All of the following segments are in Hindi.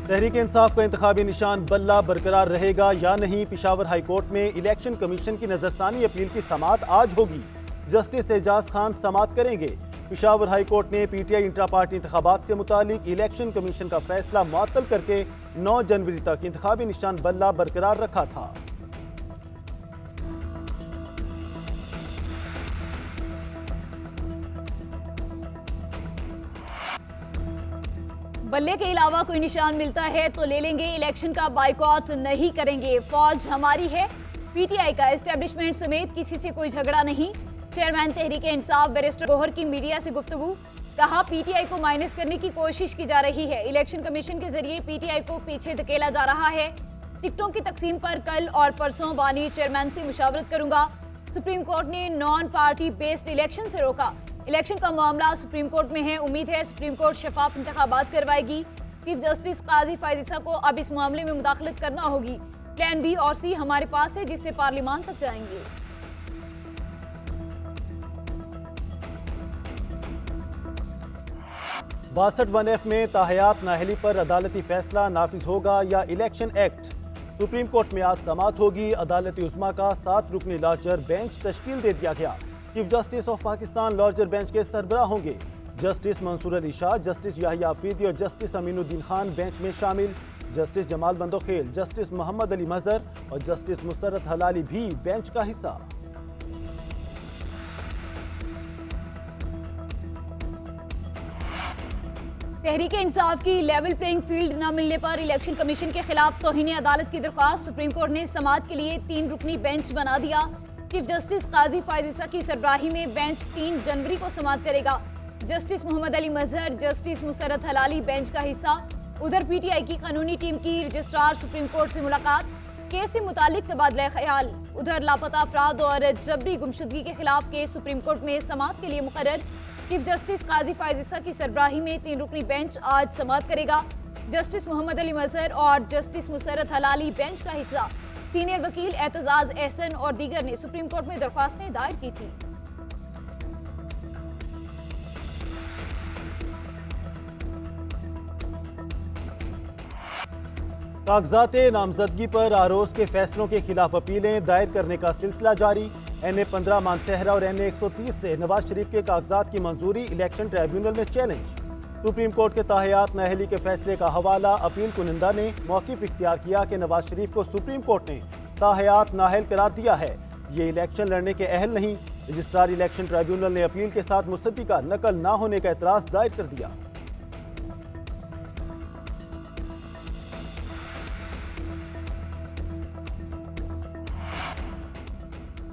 तहरीक इंसाफ का इंतखाबी निशान बल्ला बरकरार रहेगा या नहीं। पेशावर हाई कोर्ट में इलेक्शन कमीशन की नजरसानी अपील की समाअत आज होगी। जस्टिस एजाज खान समाअत करेंगे। पेशावर हाई कोर्ट ने पीटीआई इंट्रा पार्टी इंतखाबात से मुतालिक इलेक्शन कमीशन का फैसला मुअत्तल करके 9 जनवरी तक इंतखाबी निशान बल्ला बरकरार रखा था। बल्ले के अलावा कोई निशान मिलता है तो ले लेंगे, इलेक्शन का बाइकॉट नहीं करेंगे, फौज हमारी है। पीटीआई का एस्टेब्लिशमेंट समेत किसी से कोई झगड़ा नहीं। चेयरमैन तहरीक इंसाफ बैरिस्टर गौहर की मीडिया से गुफ्तगू, कहा पीटीआई को माइनस करने की कोशिश की जा रही है। इलेक्शन कमीशन के जरिए पीटीआई को पीछे धकेला जा रहा है। टिकटों की तकसीम पर कल और परसों बानी चेयरमैन से मुशावरत करूंगा। सुप्रीम कोर्ट ने नॉन पार्टी बेस्ड इलेक्शन से रोका। इलेक्शन का मामला सुप्रीम कोर्ट में है। उम्मीद है सुप्रीम कोर्ट शफाफ इंतखाबात करवाएगी। चीफ जस्टिस काजी फायजिसा को अब इस मामले में मुदाखलत करना होगी। प्लान बी और सी हमारे पास है, जिससे पार्लियामान तक जाएंगे। 62(1)(f) में ताहयात नाअहली पर अदालती फैसला नाफिज होगा या इलेक्शन एक्ट। सुप्रीम कोर्ट में आज समाअत होगी। अदालती उस्मा का 7 रुकनी लार्जर बेंच तश्कील दे दिया गया। Chief justice of Pakistan larger bench के सरबराह होंगे। जस्टिस मंसूर अली शाह, जस्टिस याहिया अफरीदी और जस्टिस अमीनुद्दीन खान बेंच में शामिल। जस्टिस जमाल बंदोखेल, जस्टिस मोहम्मद अली मजहर और जस्टिस मुसर्रत हलाली भी बेंच का हिस्सा। तहरीक इंसाफ की लेवल प्लेइंग फील्ड न मिलने पर इलेक्शन कमीशन के खिलाफ तौहीन अदालत की दरख्वास्त। सुप्रीम कोर्ट ने समाअत के लिए 3 रुकनी बेंच बना दिया। चीफ जस्टिस काजी फायजिसा की सरबराही में बेंच 3 जनवरी को समाअत करेगा। जस्टिस मोहम्मद अली मजहर, जस्टिस मुसर्रत हलाली बेंच का हिस्सा। उधर पीटीआई की कानूनी टीम की रजिस्ट्रार सुप्रीम कोर्ट से मुलाकात, केस से मुतालिक तबादला ख्याल। उधर लापता अफराद और जबरी गुमशुदगी के खिलाफ केस सुप्रीम कोर्ट में समाअत के लिए मुकर्रर। चीफ जस्टिस काजी फायजिसा की सरबराही में 3 रुकनी बेंच आज समाअत करेगा। जस्टिस मोहम्मद अली मजहर और जस्टिस मुसर्रत हलाली बेंच का हिस्सा। सीनियर वकील एतजाज एहसन और दीगर ने सुप्रीम कोर्ट में दरख्वास्तें दायर की थी। कागजात नामजदगी पर आरोज के फैसलों के खिलाफ अपीलें दायर करने का सिलसिला जारी। NA 15 मानसहरा और NA 130 से नवाज शरीफ के कागजात की मंजूरी इलेक्शन ट्राइब्यूनल में चैलेंज। सुप्रीम कोर्ट के ताहयात नाअहली के फैसले का हवाला। अपील कुनिंदा ने मौक़िफ़ इख्तियार किया कि नवाज शरीफ को सुप्रीम कोर्ट ने ताहयात नाअहल करार दिया है। ये इलेक्शन लड़ने के अहल नहीं। रजिस्ट्रार इलेक्शन ट्राइब्यूनल ने अपील के साथ मुसद्दी का नकल न होने का एतराज़ दायर कर दिया।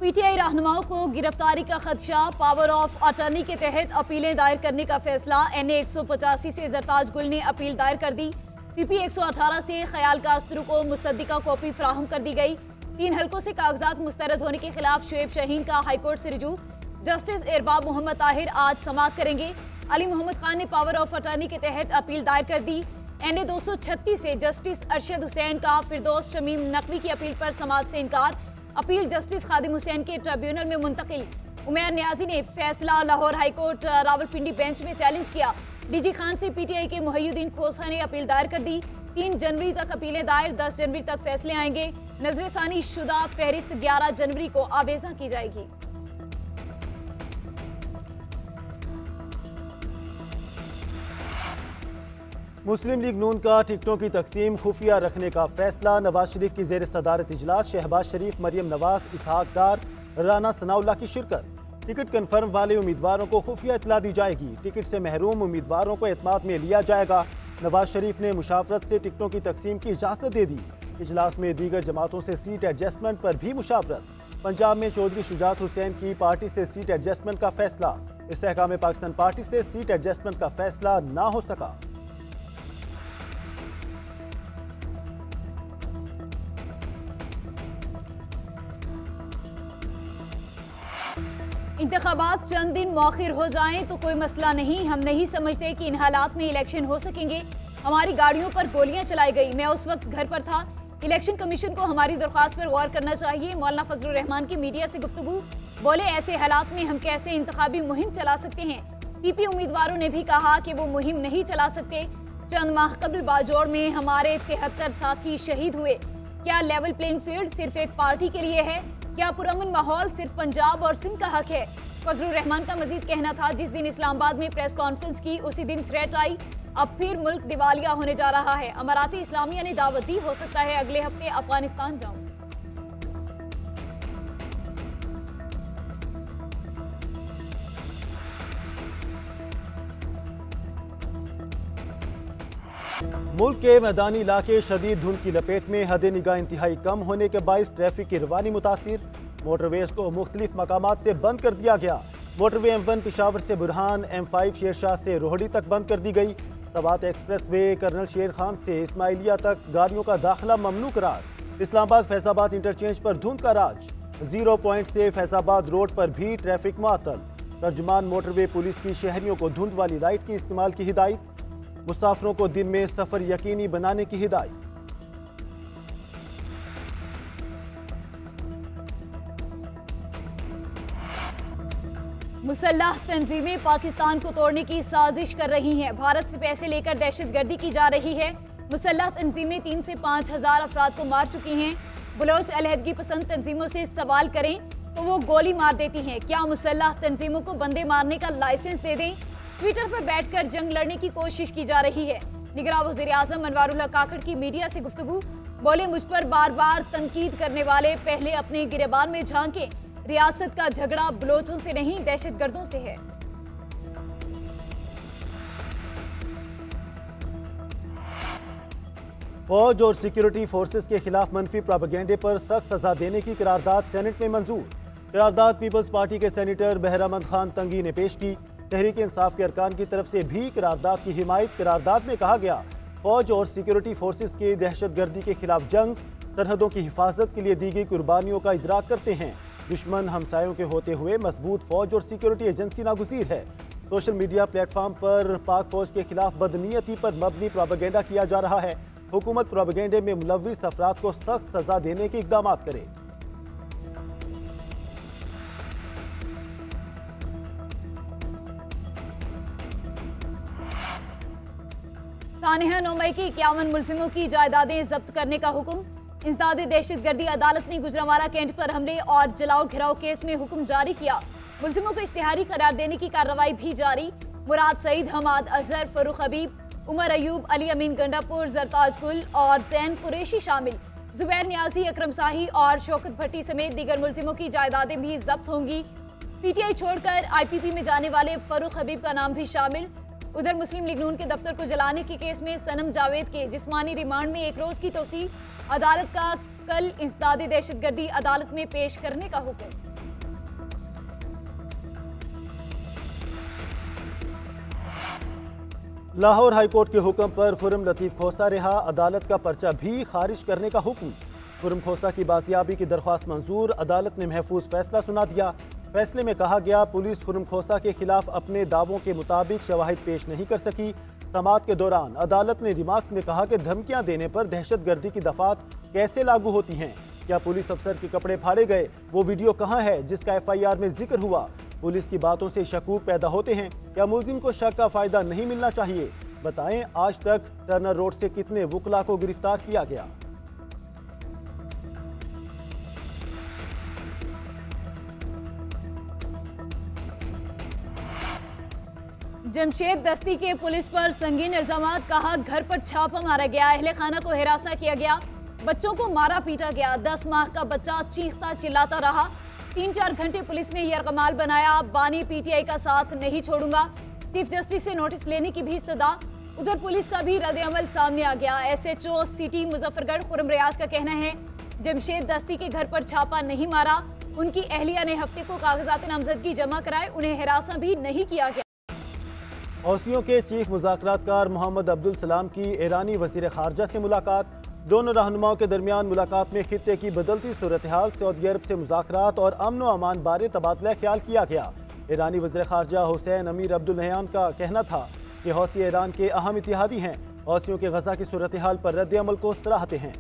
पीटीआई रहनुमाओं को गिरफ्तारी का खदशा। पावर ऑफ अटर्नी के तहत अपीलें दायर करने का फैसला। NA 185 से जरताज गुल ने अपील दायर कर दी। PP 118 से ख्याल कास्तरू को मुसद्दिका कॉपी फराहम कर दी गई। 3 हलकों से कागजात मुस्तरद होने के खिलाफ शुएब शाहीन का हाईकोर्ट से रुजू। जस्टिस इरबाब मोहम्मद ताहिर आज समाअत करेंगे। अली मोहम्मद खान ने पावर ऑफ अटर्नी के तहत अपील दायर कर दी। NA 236 से जस्टिस अरशद हुसैन का फिरदौस शमीम नकवी की अपील पर समाअत से इनकार। अपील जस्टिस खादिम हुसैन के ट्रिब्यूनल में मुंतकिल। उमैर न्याजी ने फैसला लाहौर हाईकोर्ट रावलपिंडी बेंच में चैलेंज किया। DG खान से पीटीआई के मुहय्युद्दीन खोसा ने अपील दायर कर दी। 3 जनवरी तक अपीलें दायर, 10 जनवरी तक फैसले आएंगे। नजरसानी शुदा फहरिस्त 11 जनवरी को आवेजा की जाएगी। मुस्लिम लीग नून का टिकटों की तकसीम खुफिया रखने का फैसला। नवाज शरीफ की जेर सदारत इजलास। शहबाज शरीफ, मरियम नवाज, इसहाक डार, राना सनाउल्लाह की शिरकत। टिकट कन्फर्म वाले उम्मीदवारों को खुफिया इतला दी जाएगी। टिकट से महरूम उम्मीदवारों को एतमाद में लिया जाएगा। नवाज शरीफ ने मुशावरत से टिकटों की तकसीम की इजाजत दे दी। इजलास में दीगर जमातों से सीट एडजस्टमेंट पर भी मुशावरत। पंजाब में चौधरी शुजात हुसैन की पार्टी से सीट एडजस्टमेंट का फैसला। इस्तेहकाम पाकिस्तान पार्टी से सीट एडजस्टमेंट का फैसला ना हो सका। इंतखाबात चंद दिन मौखिर हो जाएं तो कोई मसला नहीं। हम नहीं समझते कि इन हालात में इलेक्शन हो सकेंगे। हमारी गाड़ियों पर गोलियां चलाई गई, मैं उस वक्त घर पर था। इलेक्शन कमीशन को हमारी दरख्वास्त पर गौर करना चाहिए। मौलाना फजलुर रहमान की मीडिया से गुफ्तगू, बोले ऐसे हालात में हम कैसे इंतखाबी मुहिम चला सकते हैं। PP उम्मीदवारों ने भी कहा कि वो मुहिम नहीं चला सकते। चंद माह कबल बाजौड़ में हमारे 73 साथी शहीद हुए। क्या लेवल प्लेइंग फील्ड सिर्फ एक पार्टी के लिए है? क्या पुरअमन माहौल सिर्फ पंजाब और सिंध का हक है? फजलुर रहमान का मजीद कहना था, जिस दिन इस्लामाबाद में प्रेस कॉन्फ्रेंस की उसी दिन थ्रेट आई। अब फिर मुल्क दिवालिया होने जा रहा है। अमाराती इस्लामिया ने दावत दी, हो सकता है अगले हफ्ते अफगानिस्तान जाऊं। मुल्क के मैदानी इलाके शदीद धुंध की लपेट में, हद निगाह इंतहाई कम होने के बायस ट्रैफिक की रवानी मुतासिर। मोटरवेज को मुख्तलिफ मकामात से बंद कर दिया गया। मोटरवे M1 पिशावर से बुरहान, M5 शेरशाह से रोहड़ी तक बंद कर दी गई। सवात एक्सप्रेस वे कर्नल शेर खान से इस्माइलिया तक गाड़ियों का दाखिला ममनू करार। इस्लामाबाद फैजाबाद इंटरचेंज पर धुंध का राज। 0 पॉइंट से फैजाबाद रोड पर भी ट्रैफिक मुअत्तल। तर्जुमान मोटरवे पुलिस की शहरियों को धुंध वाली लाइट के इस्तेमाल की हिदायत। मुसाफिरों को दिन में सफर यकीनी बनाने की हिदायत। मुसल्लह तंजीमें पाकिस्तान को तोड़ने की साजिश कर रही हैं। भारत से पैसे लेकर दहशतगर्दी की जा रही है। मुसल्लह तंजीमें 3 से 5 हजार अफराद को मार चुकी हैं। बलोच अलहदगी पसंद तंजीमों से सवाल करें तो वो गोली मार देती हैं। क्या मुसल्लह तंजीमों को बंदे मारने का लाइसेंस दे दें? ट्विटर पर बैठकर जंग लड़ने की कोशिश की जा रही है। निगरान वज़ीर आज़म अनवारुल्लाह काकड़ की मीडिया से गुफ्तगू। बोले, मुझ पर बार बार तनकीद करने वाले पहले अपने गिरेबान में झांके। रियासत का झगड़ा बलोचों से नहीं, दहशतगर्दों से है। फौज और सिक्योरिटी फोर्सेस के खिलाफ मनफी प्रोपेगेंडे पर सख्त सजा देने की करारदाद सेनेट में मंजूर। करारदाद पीपल्स पार्टी के सेनेटर बहरामंद खान तंगी ने पेश की। तहरीक इंसाफ के अरकान की तरफ से भी करारदाद की हिमायत। करारदाद में कहा गया, फौज और सिक्योरिटी फोर्सेस की दहशतगर्दी के खिलाफ जंग सरहदों की हिफाजत के लिए दी गई कुर्बानियों का इदराक करते हैं। दुश्मन हमसायों के होते हुए मजबूत फौज और सिक्योरिटी एजेंसी नागुज़ीर है। सोशल मीडिया प्लेटफॉर्म पर पाक फौज के खिलाफ बदनीयती पर मबनी प्रोपेगेंडा किया जा रहा है। हुकूमत प्रोपेगेंडे में मुलव्विस अफराद को सख्त सजा देने के इक़दाम करे। सानिया 9 मई की 51 मुलजिमों की जायदादें जब्त करने का हुक्म। इंसदाद दहशतगर्दी अदालत ने गुजरांवाला कैंट पर हमले और जलाओ घिराव केस में हुक्म जारी किया। मुलजिमों को इश्तिहारी करार देने की कार्रवाई भी जारी। मुराद सईद, हमाद अजहर, फरूख हबीब, उमर अयूब, अली अमीन गंडापुर, जरताज गुल और जैन कुरैशी शामिल। जुबैर नियाजी, अकरम शाही और शौकत भट्टी समेत दीगर मुलजिमों की जायदादें भी जब्त होंगी। PTI छोड़कर IPP में जाने वाले फरूख हबीब का नाम भी शामिल। उधर मुस्लिम लीग नून के दफ्तर को जलाने के केस में सनम जावेद के जिस्मानी रिमांड में 1 रोज की तोसी। अदालत का कल इंसदाद दहशतगर्दी अदालत में पेश करने का हुक्म। लाहौर हाईकोर्ट के हुक्म पर खुर्रम लतीफ खोसा रिहा। अदालत का पर्चा भी खारिज करने का हुक्म। खुर्रम खोसा की बाजियाबी की दरख्वास्त मंजूर। अदालत ने महफूज फैसला सुना दिया। फैसले में कहा गया, पुलिस खुर्रम खोसा के खिलाफ अपने दावों के मुताबिक शवाहिद पेश नहीं कर सकी। समाअत के दौरान अदालत ने रिमार्क्स में कहा कि धमकियां देने पर दहशतगर्दी की दफात कैसे लागू होती हैं? क्या पुलिस अफसर के कपड़े फाड़े गए? वो वीडियो कहाँ है जिसका FIR में जिक्र हुआ? पुलिस की बातों से शकूक पैदा होते हैं। क्या मुलजिम को शक का फायदा नहीं मिलना चाहिए? बताएं, आज तक टर्नर रोड से कितने वुकला को गिरफ्तार किया गया? जमशेद दस्ती के पुलिस पर संगीन इल्जामात। कहा, घर पर छापा मारा गया, अहले खाना को हिरासा किया गया, बच्चों को मारा पीटा गया। 10 माह का बच्चा चीखता चिल्लाता रहा। 3-4 घंटे पुलिस ने यरगमाल बनाया। बानी PTI का साथ नहीं छोड़ूंगा। चीफ जस्टिस से नोटिस लेने की भी इस्तदा। उधर पुलिस का भी रद्द-ए-अमल सामने आ गया। SHO सिटी मुजफ्फरगढ़ खुर्रम रियाज का कहना है, जमशेद दस्ती के घर पर छापा नहीं मारा। उनकी अहलिया ने हफ्ते को कागजात नामजदगी जमा कराए, उन्हें हिरासा भी नहीं किया गया। हौसियों के चीफ मुज़ाकरातकार मोहम्मद अब्दुल सलाम की ईरानी वज़ीर ख़ारजा से मुलाकात। दोनों रहनुमाओं के दरमियान मुलाकात में खित्ते की बदलती सूरत हाल, सऊदी अरब से मुज़ाकरात और अमन व अमान बारे तबादला ख्याल किया गया। ईरानी वज़ीर ख़ारजा हुसैन अमीर अब्दुल नहयान का कहना था कि हौसी ईरान के अहम इत्तेहादी हैं। हौसियों के गजा की सूरत हाल पर रद्द अमल को सराहते हैं।